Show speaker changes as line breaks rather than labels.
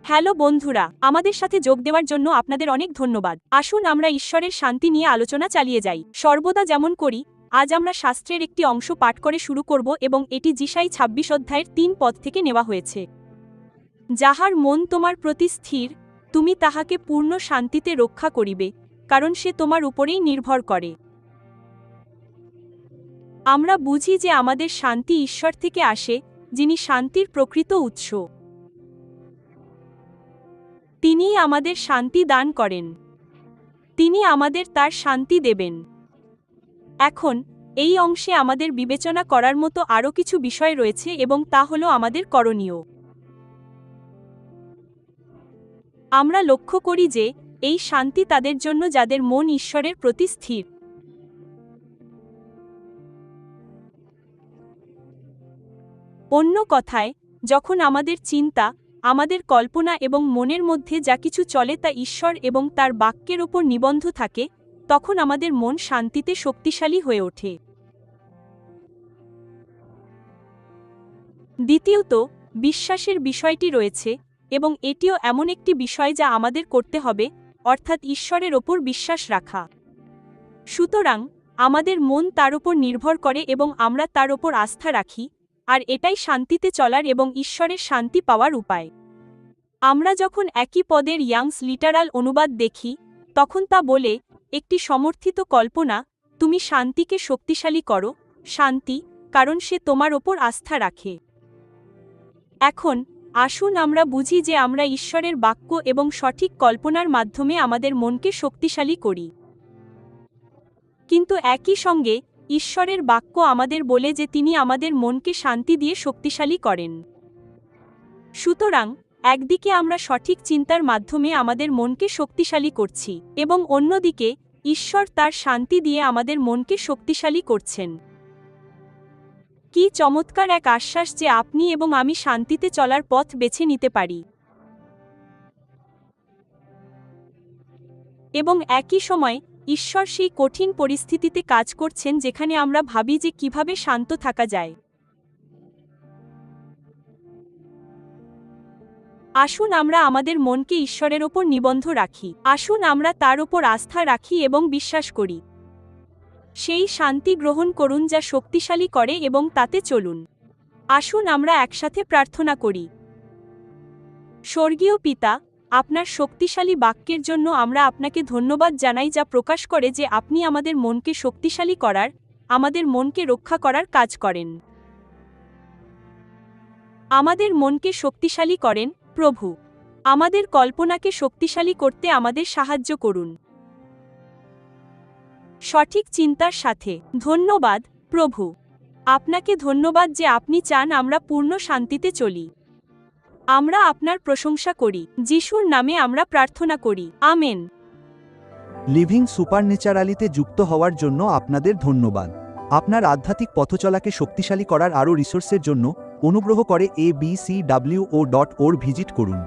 Hello বন্ধুরা, আমাদের সাথে যোগ দেওয়ার জন্য আপনাদের অনেক ধন্যবাদ। আসুন আমরা ঈশ্বরের শান্তি নিয়ে আলোচনা চালিয়ে যাই। সর্বদা যেমন করি, আজ আমরা শাস্ত্রের একটি অংশ পাঠ করে শুরু করব এবং এটি যিশাই 26 অধ্যায়ের 3 পদ থেকে নেওয়া হয়েছে। যাহার মন তোমার প্রতি স্থির, তুমি তাহাকে পূর্ণ শান্তিতে রক্ষা করিবে, কারণ সে তোমার উপরেই নির্ভর করে। আমরা বুঝি যে আমাদের শান্তি ঈশ্বর থেকে আসে, যিনি শান্তির প্রকৃত উৎস। তিনিই আমাদের শান্তি দান করেন। তিনি আমাদের তার শান্তি দেবেন। এখন এই অংশে আমাদের বিবেচনা করার মতো আরও কিছু বিষয় রয়েছে এবং তা হলো আমাদের করণীয়। আমরা লক্ষ্য করি যে এই শান্তি তাদের জন্য যাদের মন ঈশ্বরের প্রতি স্থির। অন্য কথায়, যখন আমাদের চিন্তা, আমাদের কল্পনা এবং মনের মধ্যে যা কিছু চলে তা ঈশ্বর এবং তার বাক্যের ওপর নিবন্ধ থাকে, তখন আমাদের মন শান্তিতে শক্তিশালী হয়ে ওঠে। দ্বিতীয়ত, বিশ্বাসের বিষয়টি রয়েছে, এবং এটিও এমন একটি বিষয় যা আমাদের করতে হবে, অর্থাৎ ঈশ্বরের ওপর বিশ্বাস রাখা। সুতরাং আমাদের মন তার ওপর নির্ভর করে এবং আমরা তার ওপর আস্থা রাখি, আর এটাই শান্তিতে চলার এবং ঈশ্বরের শান্তি পাওয়ার উপায়। আমরা যখন একই পদের ইয়াংস লিটারাল অনুবাদ দেখি, তখন তা বলে, একটি সমর্থিত কল্পনা, তুমি শান্তিকে শক্তিশালী করো, শান্তি, কারণ সে তোমার ওপর আস্থা রাখে। এখন আসুন আমরা বুঝি যে আমরা ঈশ্বরের বাক্য এবং সঠিক কল্পনার মাধ্যমে আমাদের মনকে শক্তিশালী করি। কিন্তু একই সঙ্গে ঈশ্বরের বাক্য আমাদের বলে যে তিনি আমাদের মনকে শান্তি দিয়ে শক্তিশালী করেন। সুতরাং একদিকে আমরা সঠিক চিন্তার মাধ্যমে আমাদের মনকে শক্তিশালী করছি, এবং অন্যদিকে ঈশ্বর তার শান্তি দিয়ে আমাদের মনকে শক্তিশালী করছেন। কি চমৎকার এক আশ্বাস যে আপনি এবং আমি শান্তিতে চলার পথ বেছে নিতে পারি। এবং একই সময় ঈশ্বর সেই কঠিন পরিস্থিতিতে কাজ করছেন যেখানে আমরা ভাবি যে কিভাবে শান্ত থাকা যায়। আসুন আমরা আমাদের মনকে ঈশ্বরের ওপর নিবন্ধ রাখি। আসুন আমরা তার ওপর আস্থা রাখি এবং বিশ্বাস করি। সেই শান্তি গ্রহণ করুন যা শক্তিশালী করে এবং তাতে চলুন। আসুন আমরা একসাথে প্রার্থনা করি। স্বর্গীয় পিতা, আপনার শক্তিশালী বাক্যের জন্য আমরা আপনাকে ধন্যবাদ জানাই, যা প্রকাশ করে যে আপনি আমাদের মনকে শক্তিশালী করার, আমাদের মনকে রক্ষা করার কাজ করেন। আমাদের মনকে শক্তিশালী করেন, প্রভু। আমাদের কল্পনাকে শক্তিশালী করতে আমাদের সাহায্য করুন। সঠিক চিন্তার সাথে ধন্যবাদ, প্রভু। আপনাকে ধন্যবাদ যে আপনি চান আমরা পূর্ণ শান্তিতে চলি। আমরা আপনার প্রশংসা করি। যিশুর নামে আমরা প্রার্থনা করি, আমেন।
লিভিং সুপারন্যাচারালিতে যুক্ত হওয়ার জন্য আপনাদের ধন্যবাদ। আপনার আধ্যাত্মিক পথচলাকে শক্তিশালী করার আরও রিসোর্সের জন্য অনুগ্রহ করে abcwo.org ভিজিট করুন।